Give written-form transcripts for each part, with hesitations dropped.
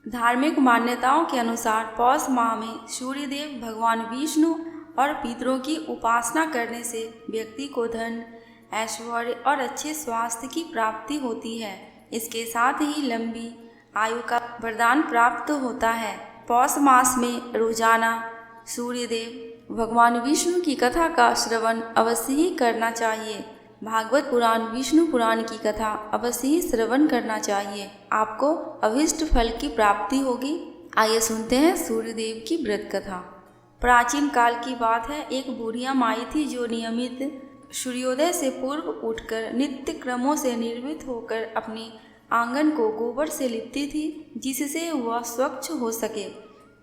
धार्मिक मान्यताओं के अनुसार पौष माह में सूर्यदेव भगवान विष्णु और पितरों की उपासना करने से व्यक्ति को धन, ऐश्वर्य और अच्छे स्वास्थ्य की प्राप्ति होती है। इसके साथ ही लंबी आयु का वरदान प्राप्त होता है। पौष मास में रोजाना सूर्यदेव भगवान विष्णु की कथा का श्रवण अवश्य ही करना चाहिए। भागवत पुराण, विष्णु पुराण की कथा अवश्य ही श्रवण करना चाहिए। आपको अभीष्ट फल की प्राप्ति होगी। आइए सुनते हैं सूर्यदेव की व्रत कथा। प्राचीन काल की बात है। एक बुढ़िया माई थी जो नियमित सूर्योदय से पूर्व उठकर नित्य क्रमों से निर्मित होकर अपने आंगन को गोबर से लिपती थी, जिससे वह स्वच्छ हो सके।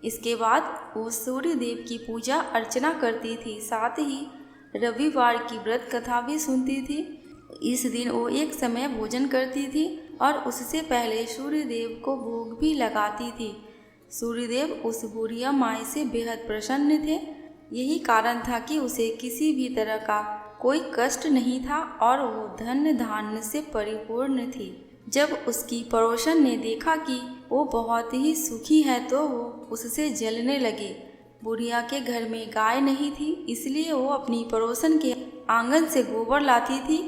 इसके बाद वो सूर्यदेव की पूजा अर्चना करती थी, साथ ही रविवार की व्रत कथा भी सुनती थी। इस दिन वो एक समय भोजन करती थी और उससे पहले सूर्यदेव को भोग भी लगाती थी। सूर्यदेव उस बुढ़िया माई से बेहद प्रसन्न थे। यही कारण था कि उसे किसी भी तरह का कोई कष्ट नहीं था और वो धन धान्य से परिपूर्ण थी। जब उसकी पड़ोसन ने देखा कि वो बहुत ही सुखी है तो वो उससे जलने लगी। बुढ़िया के घर में गाय नहीं थी, इसलिए वो अपनी पड़ोसन के आंगन से गोबर लाती थी,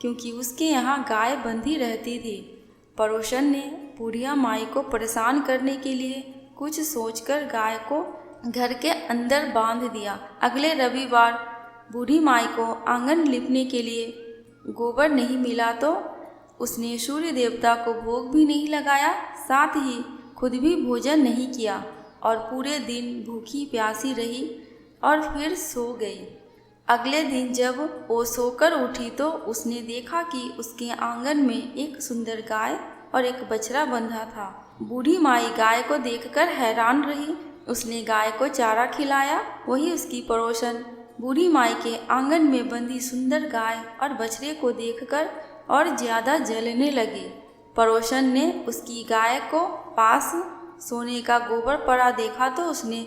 क्योंकि उसके यहाँ गाय बंधी रहती थी। पड़ोसन ने बुढ़िया माई को परेशान करने के लिए कुछ सोचकर गाय को घर के अंदर बांध दिया। अगले रविवार बूढ़ी माई को आंगन लिपने के लिए गोबर नहीं मिला तो उसने सूर्य देवता को भोग भी नहीं लगाया, साथ ही खुद भी भोजन नहीं किया और पूरे दिन भूखी प्यासी रही और फिर सो गई। अगले दिन जब वो सोकर उठी तो उसने देखा कि उसके आंगन में एक सुंदर गाय और एक बछड़ा बंधा था। बूढ़ी माई गाय को देखकर हैरान रही। उसने गाय को चारा खिलाया। वही उसकी पड़ोसन बूढ़ी माई के आंगन में बंधी सुंदर गाय और बछड़े को देखकर और ज़्यादा जलने लगी। पड़ोसन ने उसकी गाय को पास सोने का गोबर पड़ा देखा तो उसने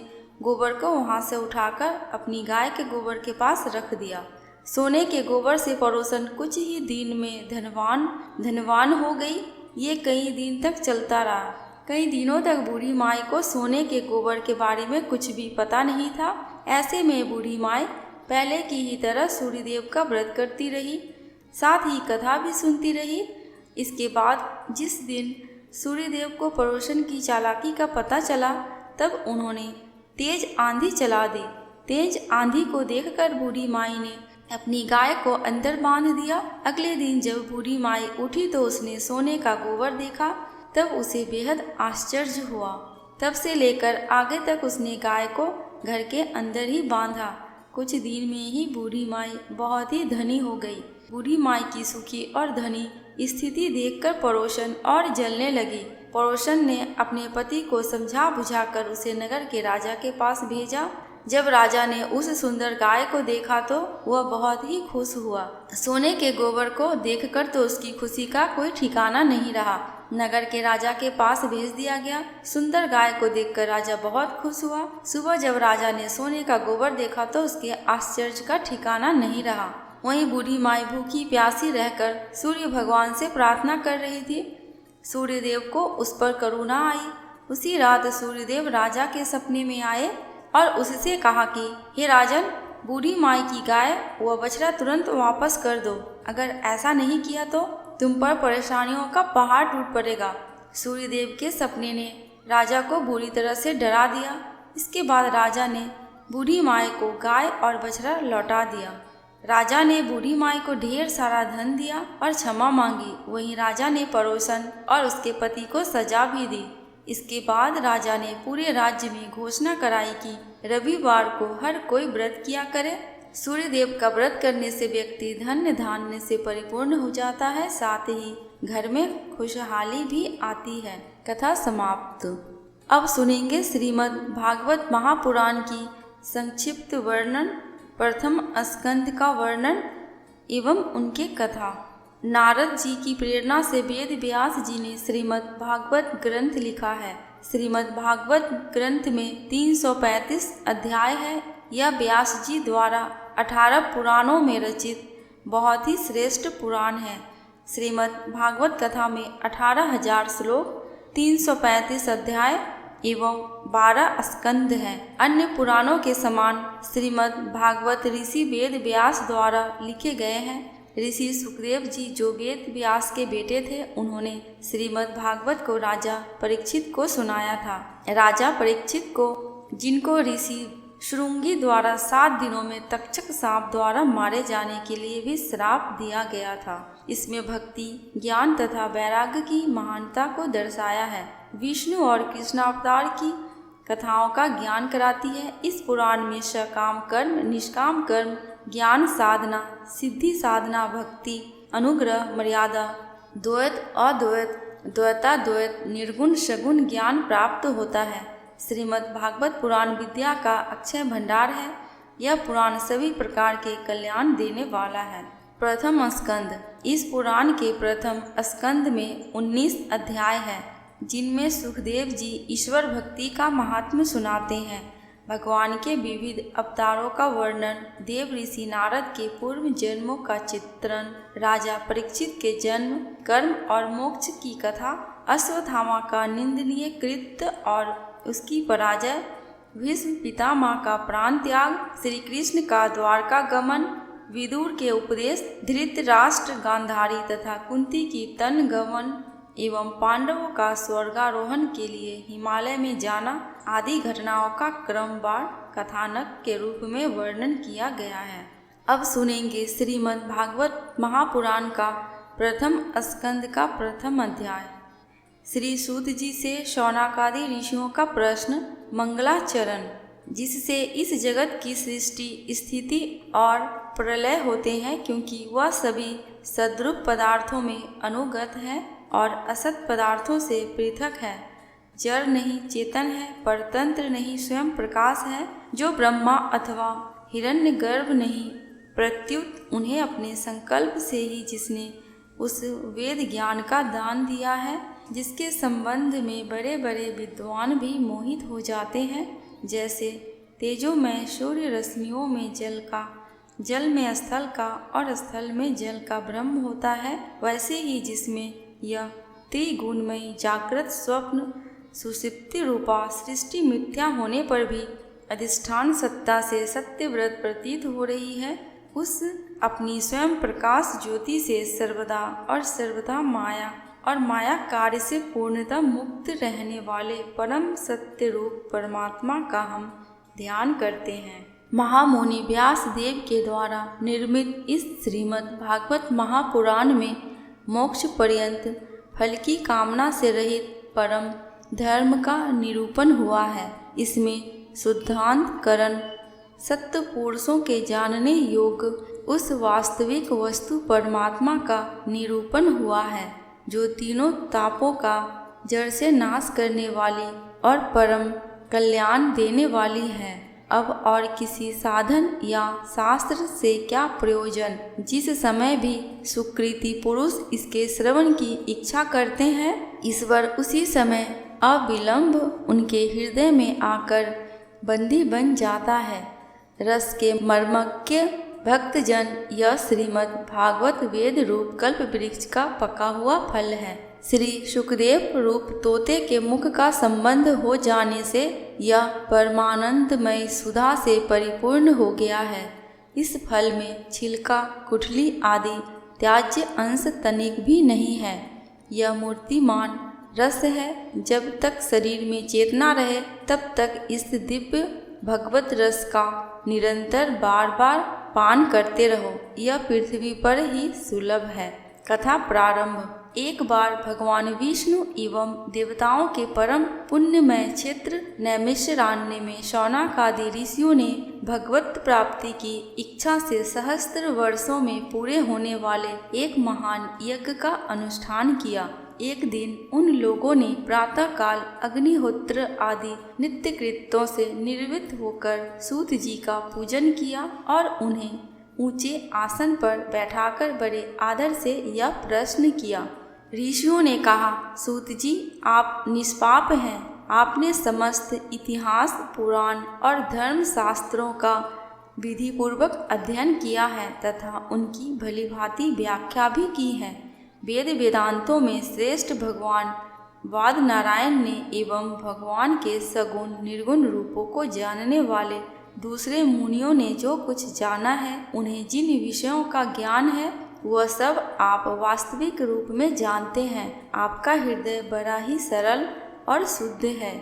गोबर को वहां से उठाकर अपनी गाय के गोबर के पास रख दिया। सोने के गोबर से पड़ोसन कुछ ही दिन में धनवान हो गई। ये कई दिन तक चलता रहा। कई दिनों तक बूढ़ी माई को सोने के गोबर के बारे में कुछ भी पता नहीं था। ऐसे में बूढ़ी माई पहले की ही तरह सूर्यदेव का व्रत करती रही, साथ ही कथा भी सुनती रही। इसके बाद जिस दिन सूर्यदेव को पड़ोसन की चालाकी का पता चला, तब उन्होंने तेज आंधी चला दी। तेज आंधी को देखकर बूढ़ी माई ने अपनी गाय को अंदर बांध दिया। अगले दिन जब बूढ़ी माई उठी तो उसने सोने का गोबर देखा, तब उसे बेहद आश्चर्य हुआ। तब से लेकर आगे तक उसने गाय को घर के अंदर ही बांधा। कुछ दिन में ही बूढ़ी माई बहुत ही धनी हो गई। बूढ़ी माई की सुखी और धनी स्थिति देखकर पड़ोसन और जलने लगी। पड़ोसन ने अपने पति को समझा बुझाकर उसे नगर के राजा के पास भेजा। जब राजा ने उस सुंदर गाय को देखा तो वह बहुत ही खुश हुआ। सोने के गोबर को देखकर तो उसकी खुशी का कोई ठिकाना नहीं रहा। नगर के राजा के पास भेज दिया गया। सुंदर गाय को देखकर राजा बहुत खुश हुआ। सुबह जब राजा ने सोने का गोबर देखा तो उसके आश्चर्य का ठिकाना नहीं रहा। वहीं बूढ़ी माई भूखी प्यासी रहकर सूर्य भगवान से प्रार्थना कर रही थी। सूर्यदेव को उस पर करुणा आई। उसी रात सूर्यदेव राजा के सपने में आए और उससे कहा कि हे राजन, बूढ़ी माई की गाय व बछड़ा तुरंत वापस कर दो। अगर ऐसा नहीं किया तो तुम पर परेशानियों का पहाड़ टूट पड़ेगा। सूर्यदेव के सपने ने राजा को बुरी तरह से डरा दिया। इसके बाद राजा ने बूढ़ी माई को गाय और बछड़ा लौटा दिया। राजा ने बूढ़ी माई को ढेर सारा धन दिया और क्षमा मांगी। वहीं राजा ने पड़ोसन और उसके पति को सजा भी दी। इसके बाद राजा ने पूरे राज्य में घोषणा कराई कि रविवार को हर कोई व्रत किया करे। सूर्यदेव का व्रत करने से व्यक्ति धन धान्य से परिपूर्ण हो जाता है, साथ ही घर में खुशहाली भी आती है। कथा समाप्त। अब सुनेंगे श्रीमद् भागवत महापुराण की संक्षिप्त वर्णन। प्रथम स्कंद का वर्णन एवं उनके कथा। नारद जी की प्रेरणा से वेद व्यास जी ने श्रीमद् भागवत ग्रंथ लिखा है। श्रीमद् भागवत ग्रंथ में 335 अध्याय है। यह व्यास जी द्वारा 18 पुराणों में रचित बहुत ही श्रेष्ठ पुराण है। श्रीमद् भागवत कथा में 18,000 श्लोक, 335 अध्याय एवं 12 स्कंद हैं। अन्य पुराणों के समान श्रीमद् भागवत ऋषि वेद व्यास द्वारा लिखे गए हैं। ऋषि सुखदेव जी जो वेद व्यास के बेटे थे, उन्होंने श्रीमद् भागवत को राजा परीक्षित को सुनाया था। राजा परीक्षित को, जिनको ऋषि श्रृंगी द्वारा 7 दिनों में तक्षक सांप द्वारा मारे जाने के लिए भी श्राप दिया गया था। इसमें भक्ति, ज्ञान तथा वैराग्य की महानता को दर्शाया है। विष्णु और कृष्णावतार की कथाओं का ज्ञान कराती है। इस पुराण में सकाम कर्म, निष्काम कर्म, ज्ञान साधना, सिद्धि साधना, भक्ति, अनुग्रह, मर्यादा, द्वैत, अद्वैत, द्वैताद्वैत, निर्गुण सगुण ज्ञान प्राप्त होता है। श्रीमद् भागवत पुराण विद्या का अक्षय भंडार है। यह पुराण सभी प्रकार के कल्याण देने वाला है। प्रथम स्कंद। इस पुराण के प्रथम स्कंद में 19 अध्याय है, जिनमें सुखदेव जी ईश्वर भक्ति का महात्म्य सुनाते हैं। भगवान के विविध अवतारों का वर्णन, देव ऋषि नारद के पूर्व जन्मों का चित्रण, राजा परीक्षित के जन्म, कर्म और मोक्ष की कथा, अश्वत्थामा का निंदनीय कृत्य और उसकी पराजय, भीष्म पितामह का प्राण त्याग, श्री कृष्ण का द्वारका गमन, विदुर के उपदेश, धृतराष्ट्र, गांधारी तथा कुंती की तन गमन एवं पांडवों का स्वर्गारोहण के लिए हिमालय में जाना आदि घटनाओं का क्रमवार कथानक के रूप में वर्णन किया गया है। अब सुनेंगे श्रीमद् भागवत महापुराण का प्रथम स्कंद का प्रथम अध्याय। श्री सूत जी से शौनकादि ऋषियों का प्रश्न, मंगलाचरण, जिससे इस जगत की सृष्टि, स्थिति और प्रलय होते हैं, क्योंकि वह सभी सद्रूप पदार्थों में अनुगत है और असत पदार्थों से पृथक है। जड़ नहीं, चेतन है, परतंत्र नहीं, स्वयं प्रकाश है, जो ब्रह्मा अथवा हिरण्यगर्भ नहीं, प्रत्युत उन्हें अपने संकल्प से ही जिसने उस वेद ज्ञान का दान दिया है, जिसके संबंध में बड़े बड़े विद्वान भी मोहित हो जाते हैं। जैसे तेजोमय सूर्य रश्मियों में जल का, जल में स्थल का और स्थल में जल का ब्रह्म होता है, वैसे ही जिसमें यह त्रिगुणमयी जागृत, स्वप्न, सुषुप्ति रूपा सृष्टि मिथ्या होने पर भी अधिष्ठान सत्ता से सत्यव्रत प्रतीत हो रही है, उस अपनी स्वयं प्रकाश ज्योति से सर्वदा और सर्वदा माया और माया कार्य से पूर्णतः मुक्त रहने वाले परम सत्य रूप परमात्मा का हम ध्यान करते हैं। महामुनि व्यास देव के द्वारा निर्मित इस श्रीमद् भागवत महापुराण में मोक्ष पर्यंत फल की कामना से रहित परम धर्म का निरूपण हुआ है। इसमें शुद्धांत करण, सत्य पुरुषों के जानने योग्य उस वास्तविक वस्तु परमात्मा का निरूपण हुआ है, जो तीनों तापों का जड़ से नाश करने वाली और परम कल्याण देने वाली है। अब और किसी साधन या शास्त्र से क्या प्रयोजन, जिस समय भी सुकृति पुरुष इसके श्रवण की इच्छा करते हैं, ईश्वर उसी समय अविलंब उनके हृदय में आकर बंदी बन जाता है। रस के मर्मज्ञ भक्तजन, यह श्रीमद् भागवत वेद रूप कल्प वृक्ष का पका हुआ फल है। श्री सुखदेव रूप तोते के मुख का संबंध हो जाने से यह परमानंदमय सुधा से परिपूर्ण हो गया है। इस फल में छिलका, गुठली आदि त्याज्य अंश तनिक भी नहीं है। यह मूर्तिमान रस है। जब तक शरीर में चेतना रहे, तब तक इस दिव्य भगवत रस का निरंतर बार बार पान करते रहो। यह पृथ्वी पर ही सुलभ है। कथा प्रारंभ। एक बार भगवान विष्णु एवं देवताओं के परम पुण्यमय क्षेत्र नैमिषारण्य में शौनकादि ऋषियों ने भगवत प्राप्ति की इच्छा से सहस्त्र वर्षों में पूरे होने वाले एक महान यज्ञ का अनुष्ठान किया। एक दिन उन लोगों ने प्रातः काल अग्निहोत्र आदि नित्य कृत्यों से निर्वृत्त होकर सूत जी का पूजन किया और उन्हें ऊंचे आसन पर बैठाकर बड़े आदर से यह प्रश्न किया। ऋषियों ने कहा, सूत जी, आप निष्पाप हैं। आपने समस्त इतिहास, पुराण और धर्म शास्त्रों का विधिपूर्वक अध्ययन किया है तथा उनकी भलीभांति व्याख्या भी की है। वेद वेदांतों में श्रेष्ठ भगवान बाद नारायण ने एवं भगवान के सगुण निर्गुण रूपों को जानने वाले दूसरे मुनियों ने जो कुछ जाना है, उन्हें जिन विषयों का ज्ञान है, वह सब आप वास्तविक रूप में जानते हैं। आपका हृदय बड़ा ही सरल और शुद्ध है,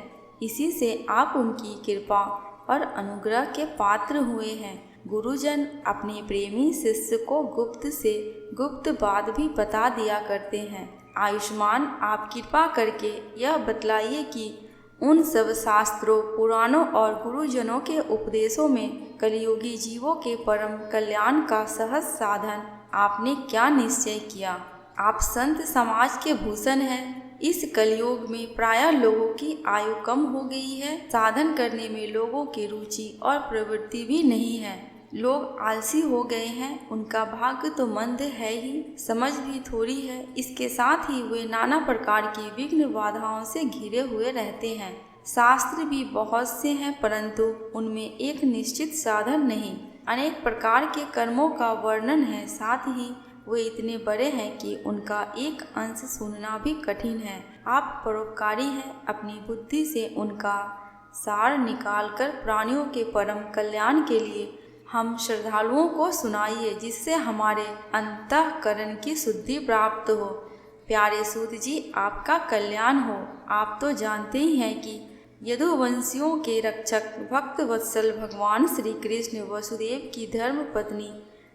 इसी से आप उनकी कृपा और अनुग्रह के पात्र हुए हैं। गुरुजन अपने प्रेमी शिष्य को गुप्त से गुप्त बात भी बता दिया करते हैं। आयुष्मान, आप कृपा करके यह बतलाइए कि उन सब शास्त्रों, पुराणों और गुरुजनों के उपदेशों में कलियुगी जीवों के परम कल्याण का सहज साधन आपने क्या निश्चय किया। आप संत समाज के भूषण हैं। इस कलयुग में प्रायः लोगों की आयु कम हो गई है। साधन करने में लोगों की रुचि और प्रवृत्ति भी नहीं है। लोग आलसी हो गए हैं। उनका भाग्य तो मंद है ही, समझ भी थोड़ी है। इसके साथ ही वे नाना प्रकार की विघ्न बाधाओं से घिरे हुए रहते हैं। शास्त्र भी बहुत से हैं, परंतु उनमें एक निश्चित साधन नहीं। अनेक प्रकार के कर्मों का वर्णन है, साथ ही वे इतने बड़े हैं कि उनका एक अंश सुनना भी कठिन है। आप परोपकारी हैं। अपनी बुद्धि से उनका सार निकालकर प्राणियों के परम कल्याण के लिए हम श्रद्धालुओं को सुनाइए, जिससे हमारे अंतःकरण की शुद्धि प्राप्त हो। प्यारे सूत जी, आपका कल्याण हो। आप तो जानते ही हैं कि यदुवंशियों के रक्षक भक्त वत्सल भगवान श्री कृष्ण वसुदेव की धर्म पत्नी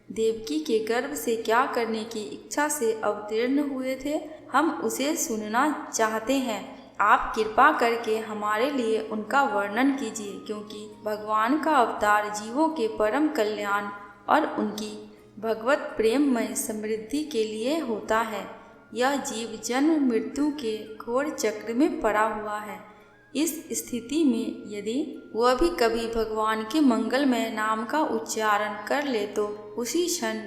देवकी के गर्भ से क्या करने की इच्छा से अवतीर्ण हुए थे। हम उसे सुनना चाहते हैं। आप कृपा करके हमारे लिए उनका वर्णन कीजिए, क्योंकि भगवान का अवतार जीवों के परम कल्याण और उनकी भगवत प्रेममय समृद्धि के लिए होता है। यह जीव जन्म मृत्यु के घोर चक्र में पड़ा हुआ है। इस स्थिति में यदि वह भी कभी भगवान के मंगलमय नाम का उच्चारण कर ले तो उसी क्षण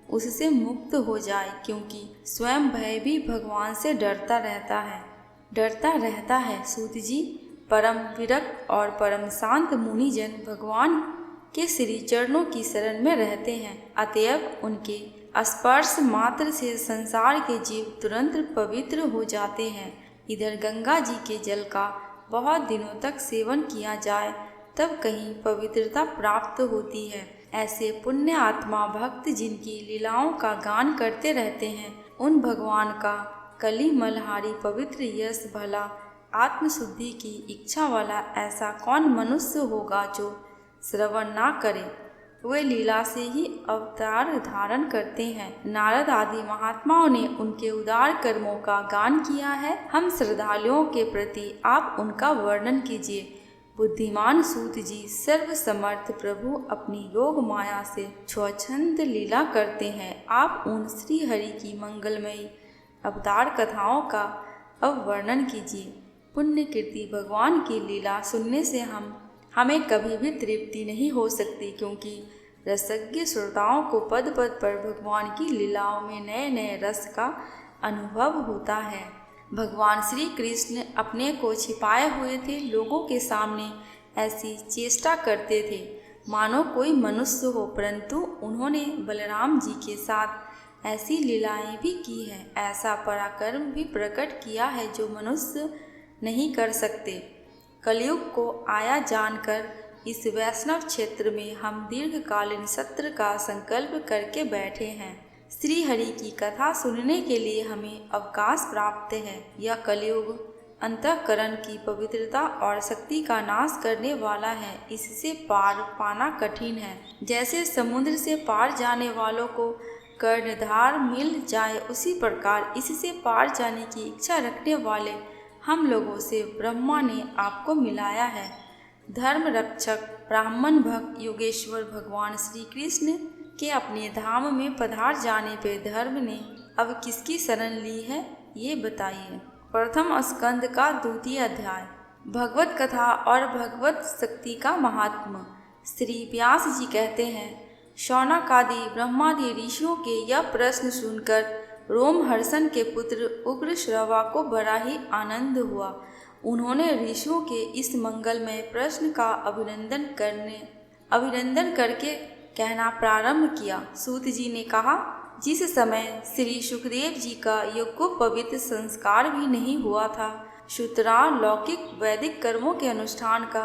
उससे मुक्त हो जाए, क्योंकि स्वयं भय भी भगवान से डरता रहता है। सूत जी, परम विरक्त और परम शांत मुनिजन भगवान के श्री चरणों की शरण में रहते हैं। अतएव उनके स्पर्श मात्र से संसार के जीव तुरंत पवित्र हो जाते हैं। इधर गंगा जी के जल का बहुत दिनों तक सेवन किया जाए तब कहीं पवित्रता प्राप्त होती है। ऐसे पुण्य आत्मा भक्त जिनकी लीलाओं का गान करते रहते हैं, उन भगवान का कली मलहारी पवित्र यश भला आत्मशुद्धि की इच्छा वाला ऐसा कौन मनुष्य होगा जो श्रवण ना करे। वे लीला से ही अवतार धारण करते हैं। नारद आदि महात्माओं ने उनके उदार कर्मों का गान किया है। हम श्रद्धालुओं के प्रति आप उनका वर्णन कीजिए। बुद्धिमान सूत जी, सर्व समर्थ प्रभु अपनी योग माया से स्वच्छंद लीला करते हैं। आप उन श्री हरि की मंगलमयी अवतार कथाओं का अब वर्णन कीजिए। पुण्य कीर्ति भगवान की लीला सुनने से हमें कभी भी तृप्ति नहीं हो सकती, क्योंकि रसज्ञ श्रोताओं को पद पद पर भगवान की लीलाओं में नए नए रस का अनुभव होता है। भगवान श्री कृष्ण अपने को छिपाए हुए थे। लोगों के सामने ऐसी चेष्टा करते थे मानो कोई मनुष्य हो, परंतु उन्होंने बलराम जी के साथ ऐसी लीलाएं भी की है। ऐसा पराक्रम भी प्रकट किया है जो मनुष्य नहीं कर सकते। कलयुग को आया जानकर इस वैष्णव क्षेत्र में हम दीर्घकालीन सत्र का संकल्प करके बैठे हैं। श्री हरि की कथा सुनने के लिए हमें अवकाश प्राप्त है। यह कलयुग अंतःकरण की पवित्रता और शक्ति का नाश करने वाला है। इससे पार पाना कठिन है। जैसे समुद्र से पार जाने वालों को कर्णधार मिल जाए, उसी प्रकार इससे पार जाने की इच्छा रखने वाले हम लोगों से ब्रह्मा ने आपको मिलाया है। धर्म रक्षक ब्राह्मण भक्त योगेश्वर भगवान श्री कृष्ण के अपने धाम में पधार जाने पर धर्म ने अब किसकी शरण ली है, ये बताइए। प्रथम स्कंद का द्वितीय अध्याय। भगवत कथा और भगवत शक्ति का महात्मा। श्री व्यास जी कहते हैं, शौनकादि ब्रह्मादि ऋषियों के यह प्रश्न सुनकर रोमहर्षण के पुत्र उग्र श्रवा को बड़ा ही आनंद हुआ। उन्होंने ऋषियों के इस मंगलमय प्रश्न का अभिनंदन करके कहना प्रारंभ किया। सूत जी ने कहा, जिस समय श्री सुखदेव जी का यज्ञोपवीत संस्कार भी नहीं हुआ था, सुतरां लौकिक वैदिक कर्मों के अनुष्ठान का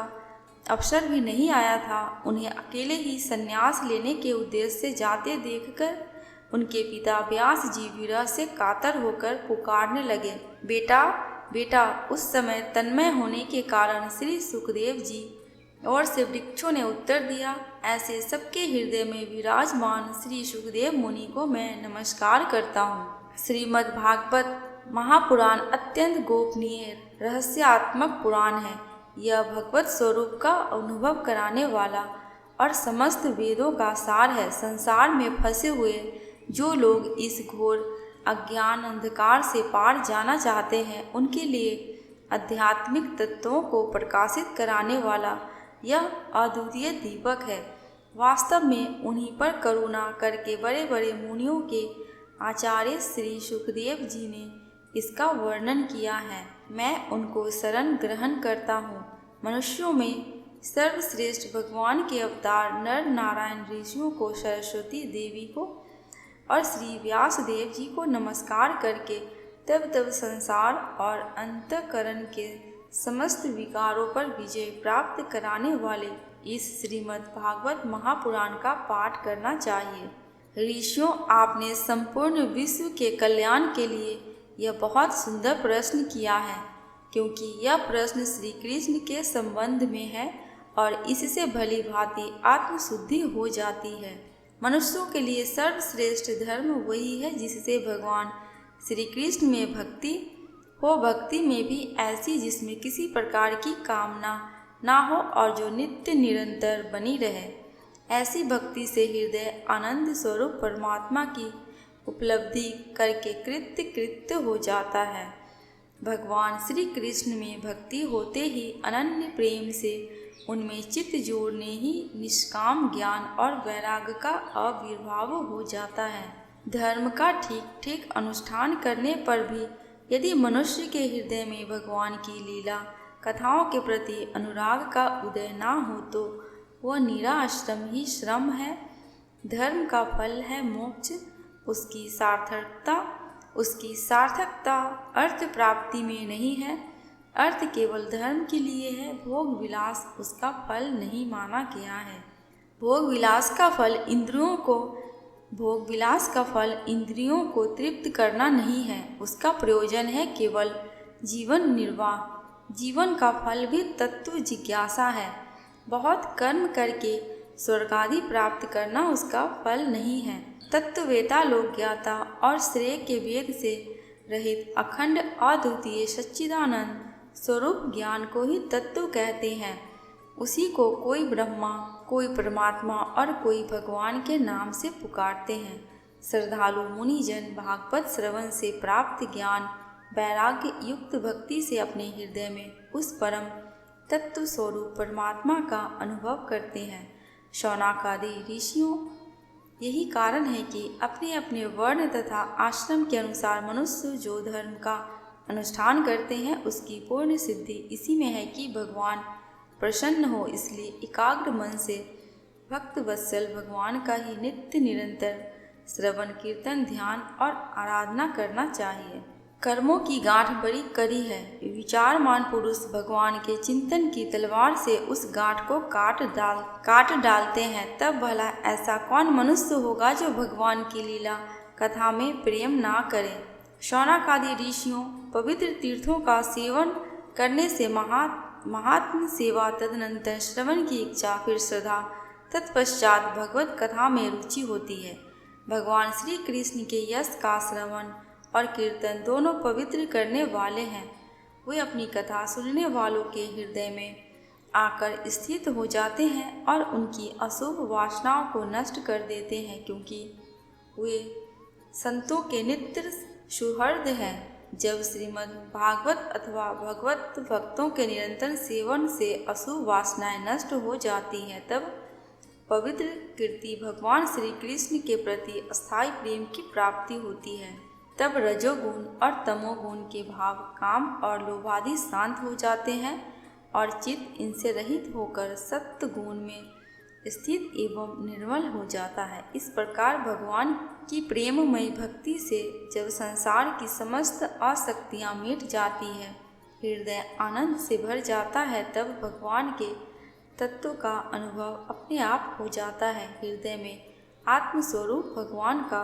अवसर भी नहीं आया था। उन्हें अकेले ही संन्यास लेने के उद्देश्य से जाते देखकर उनके पिता व्यास जी विरह से कातर होकर पुकारने लगे, बेटा बेटा। उस समय तन्मय होने के कारण श्री सुखदेव जी और से वृक्षों ने उत्तर दिया, ऐसे सबके हृदय में विराजमान श्री सुखदेव मुनि को मैं नमस्कार करता हूँ। श्रीमद् भागवत महापुराण अत्यंत गोपनीय रहस्यात्मक पुराण है। यह भगवत स्वरूप का अनुभव कराने वाला और समस्त वेदों का सार है। संसार में फंसे हुए जो लोग इस घोर अज्ञान अंधकार से पार जाना चाहते हैं, उनके लिए आध्यात्मिक तत्वों को प्रकाशित कराने वाला यह अद्वितीय दीपक है। वास्तव में उन्हीं पर करुणा करके बड़े बड़े मुनियों के आचार्य श्री सुखदेव जी ने इसका वर्णन किया है। मैं उनको शरण ग्रहण करता हूँ। मनुष्यों में सर्वश्रेष्ठ भगवान के अवतार नर नारायण ऋषियों को, सरस्वती देवी को और श्री व्यास देव जी को नमस्कार करके तब संसार और अंतःकरण के समस्त विकारों पर विजय प्राप्त कराने वाले इस श्रीमद् भागवत महापुराण का पाठ करना चाहिए। ऋषियों, आपने संपूर्ण विश्व के कल्याण के लिए यह बहुत सुंदर प्रश्न किया है, क्योंकि यह प्रश्न श्री कृष्ण के संबंध में है और इससे भली भांति आत्मशुद्धि हो जाती है। मनुष्यों के लिए सर्वश्रेष्ठ धर्म वही है जिससे भगवान श्री कृष्ण में भक्ति हो, भक्ति में भी ऐसी जिसमें किसी प्रकार की कामना ना हो और जो नित्य निरंतर बनी रहे। ऐसी भक्ति से हृदय आनंद स्वरूप परमात्मा की उपलब्धि करके कृत्य हो जाता है। भगवान श्री कृष्ण में भक्ति होते ही अनन्य प्रेम से उनमें चित्त जोड़ने ही निष्काम ज्ञान और वैराग्य का आविर्भाव हो जाता है। धर्म का ठीक अनुष्ठान करने पर भी यदि मनुष्य के हृदय में भगवान की लीला कथाओं के प्रति अनुराग का उदय ना हो तो वह निराश्रम ही श्रम है। धर्म का फल है मोक्ष। उसकी सार्थकता अर्थ प्राप्ति में नहीं है। अर्थ केवल धर्म के लिए है। भोग विलास उसका फल नहीं माना गया है। भोग विलास का फल इंद्रियों को तृप्त करना नहीं है। उसका प्रयोजन है केवल जीवन निर्वाह। जीवन का फल भी तत्व जिज्ञासा है। बहुत कर्म करके स्वर्ग आदि प्राप्त करना उसका फल नहीं है। तत्ववेता लोग ज्ञाता और श्रेय के वेद से रहित अखंड अद्वितीय सच्चिदानंद स्वरूप ज्ञान को ही तत्व कहते हैं। उसी को कोई ब्रह्मा, कोई परमात्मा और कोई भगवान के नाम से पुकारते हैं। श्रद्धालु मुनिजन भागवत श्रवण से प्राप्त ज्ञान वैराग्य युक्त भक्ति से अपने हृदय में उस परम तत्व स्वरूप परमात्मा का अनुभव करते हैं। शौनकादि ऋषियों, यही कारण है कि अपने अपने वर्ण तथा आश्रम के अनुसार मनुष्य जो धर्म का अनुष्ठान करते हैं उसकी पूर्ण सिद्धि इसी में है कि भगवान प्रसन्न हो। इसलिए एकाग्र मन से भक्त वत्सल भगवान का ही नित्य निरंतर श्रवण कीर्तन ध्यान और आराधना करना चाहिए। कर्मों की गांठ बड़ी कड़ी है। विचारमान पुरुष भगवान के चिंतन की तलवार से उस गांठ को काट डालते हैं। तब भला ऐसा कौन मनुष्य होगा जो भगवान की लीला कथा में प्रेम ना करे। शौनकादि ऋषियों, पवित्र तीर्थों का सेवन करने से महात्म सेवा, तदनंतर श्रवण की इच्छा, फिर श्रद्धा, तत्पश्चात भगवत कथा में रुचि होती है। भगवान श्री कृष्ण के यश का श्रवण और कीर्तन दोनों पवित्र करने वाले हैं। वे अपनी कथा सुनने वालों के हृदय में आकर स्थित हो जाते हैं और उनकी अशुभ वासनाओं को नष्ट कर देते हैं, क्योंकि वे संतों के नित्य सुहृद हैं। जब श्रीमद् भागवत अथवा भगवत भक्तों के निरंतर सेवन से अशुभ वासनाएं नष्ट हो जाती हैं, तब पवित्र कीर्ति भगवान श्री कृष्ण के प्रति अस्थायी प्रेम की प्राप्ति होती है। तब रजोगुण और तमोगुण के भाव, काम और लोभादि शांत हो जाते हैं और चित्त इनसे रहित होकर सत्व गुण में स्थित एवं निर्मल हो जाता है। इस प्रकार भगवान की प्रेममयी भक्ति से जब संसार की समस्त आसक्तियाँ मिट जाती है, हृदय आनंद से भर जाता है, तब भगवान के तत्व का अनुभव अपने आप हो जाता है। हृदय में आत्मस्वरूप भगवान का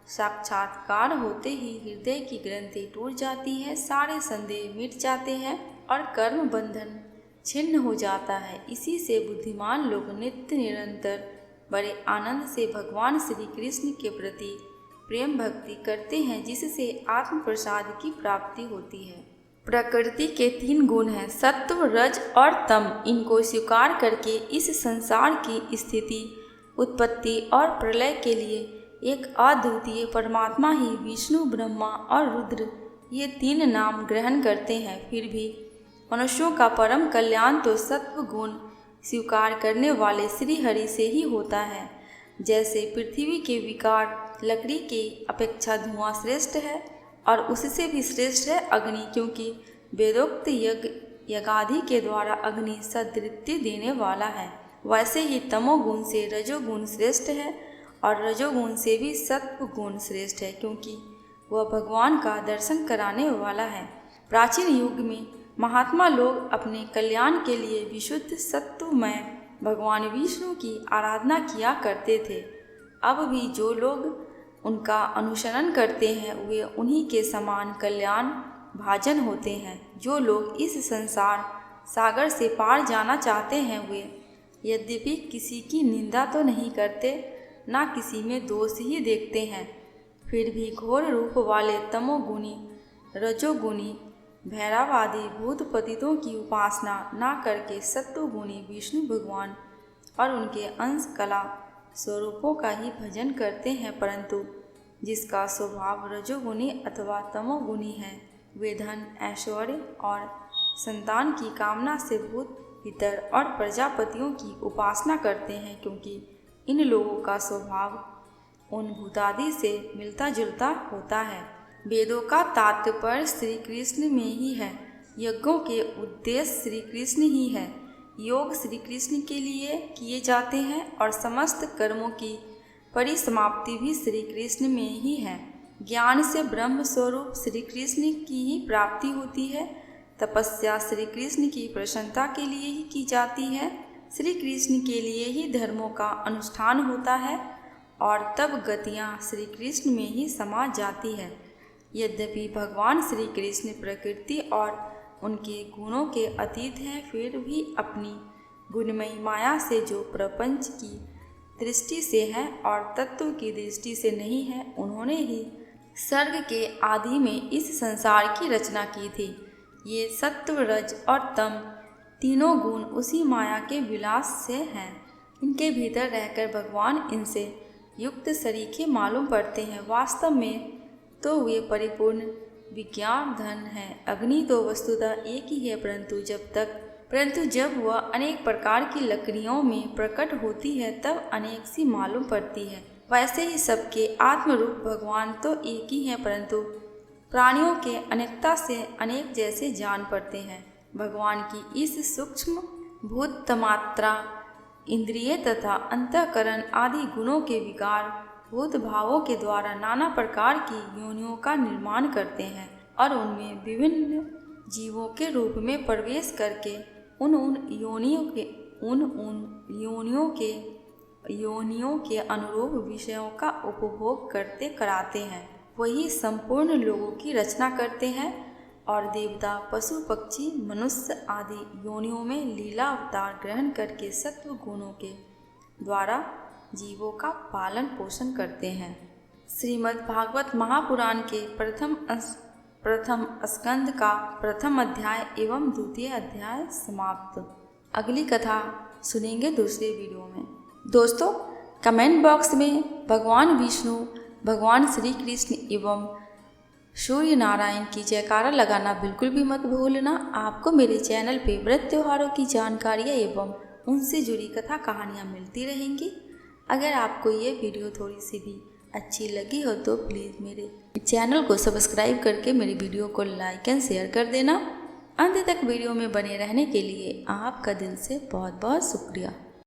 साक्षात्कार होते ही हृदय की ग्रंथि टूट जाती है, सारे संदेह मिट जाते हैं और कर्म बंधन छिन्न हो जाता है। इसी से बुद्धिमान लोग नित्य निरंतर बड़े आनंद से भगवान श्री कृष्ण के प्रति प्रेम भक्ति करते हैं, जिससे आत्म प्रसाद की प्राप्ति होती है। प्रकृति के 3 गुण हैं, सत्व, रज और तम। इनको स्वीकार करके इस संसार की स्थिति, उत्पत्ति और प्रलय के लिए एक अद्वितीय परमात्मा ही विष्णु, ब्रह्मा और रुद्र ये 3 नाम ग्रहण करते हैं। फिर भी मनुष्यों का परम कल्याण तो सत्व गुण स्वीकार करने वाले श्री हरि से ही होता है। जैसे पृथ्वी के विकार लकड़ी की अपेक्षा धुआं श्रेष्ठ है और उससे भी श्रेष्ठ है अग्नि, क्योंकि वेदोक्त यज्ञादि के द्वारा अग्नि सदृत्य देने वाला है। वैसे ही तमोगुण से रजोगुण श्रेष्ठ है और रजोगुण से भी सत्व गुण श्रेष्ठ है, क्योंकि वह भगवान का दर्शन कराने वाला है। प्राचीन युग में महात्मा लोग अपने कल्याण के लिए विशुद्ध सत्वमय भगवान विष्णु की आराधना किया करते थे। अब भी जो लोग उनका अनुसरण करते हैं वे उन्हीं के समान कल्याण भाजन होते हैं। जो लोग इस संसार सागर से पार जाना चाहते हैं वे यद्यपि किसी की निंदा तो नहीं करते, ना किसी में दोष ही देखते हैं, फिर भी घोर रूप वाले तमोगुणी, रजोगुणी, भैरवादी भूत पतितों की उपासना ना करके सत्वगुणी विष्णु भगवान और उनके अंश कला स्वरूपों का ही भजन करते हैं। परंतु जिसका स्वभाव रजोगुणी अथवा तमोगुणी है वे धन, ऐश्वर्य और संतान की कामना से भूत, पितर और प्रजापतियों की उपासना करते हैं, क्योंकि इन लोगों का स्वभाव उन भूतादि से मिलता जुलता होता है। वेदों का तात्पर्य श्री कृष्ण में ही है, यज्ञों के उद्देश्य श्री कृष्ण ही है, योग श्री कृष्ण के लिए किए जाते हैं और समस्त कर्मों की परिसमाप्ति भी श्री कृष्ण में ही है। ज्ञान से ब्रह्म स्वरूप श्री कृष्ण की ही प्राप्ति होती है। तपस्या श्री कृष्ण की प्रसन्नता के लिए ही की जाती है। श्री कृष्ण के लिए ही धर्मों का अनुष्ठान होता है और तब गतियाँ श्री कृष्ण में ही समा जाती है। यद्यपि भगवान श्री कृष्ण प्रकृति और उनके गुणों के अतीत हैं, फिर भी अपनी गुणमयी माया से जो प्रपंच की दृष्टि से है और तत्व की दृष्टि से नहीं है, उन्होंने ही सर्ग के आदि में इस संसार की रचना की थी। ये सत्व, रज और तम तीनों गुण उसी माया के विलास से हैं। इनके भीतर रहकर भगवान इनसे युक्त सरीखे मालूम पड़ते हैं। वास्तव में तो वे परिपूर्ण विज्ञान धन है। अग्नि तो वस्तुतः एक ही है, परंतु जब वह अनेक प्रकार की लकड़ियों में प्रकट होती है तब अनेक सी मालूम पड़ती है। वैसे ही सबके आत्मरूप भगवान तो एक ही हैं, परंतु प्राणियों के अनेकता से अनेक जैसे जान पड़ते हैं। भगवान की इस सूक्ष्म भूत मात्रा इंद्रिय तथा अंतःकरण आदि गुणों के विकार भूत भावों के द्वारा नाना प्रकार की योनियों का निर्माण करते हैं और उनमें विभिन्न जीवों के रूप में प्रवेश करके उन योनियों के अनुरूप विषयों का उपभोग करते कराते हैं। वही संपूर्ण लोगों की रचना करते हैं और देवता, पशु, पक्षी, मनुष्य आदि योनियों में लीला अवतार ग्रहण करके सत्व गुणों के द्वारा जीवों का पालन पोषण करते हैं। श्रीमद् भागवत महापुराण के प्रथम स्कंद का प्रथम अध्याय एवं द्वितीय अध्याय समाप्त। अगली कथा सुनेंगे दूसरे वीडियो में। दोस्तों, कमेंट बॉक्स में भगवान विष्णु, भगवान श्री कृष्ण एवं सूर्य नारायण की जयकारा लगाना बिल्कुल भी मत भूलना। आपको मेरे चैनल पे व्रत त्योहारों की जानकारियाँ एवं उनसे जुड़ी कथा कहानियाँ मिलती रहेंगी। अगर आपको ये वीडियो थोड़ी सी भी अच्छी लगी हो तो प्लीज़ मेरे चैनल को सब्सक्राइब करके मेरे वीडियो को लाइक एंड शेयर कर देना। अंत तक वीडियो में बने रहने के लिए आपका दिल से बहुत बहुत शुक्रिया।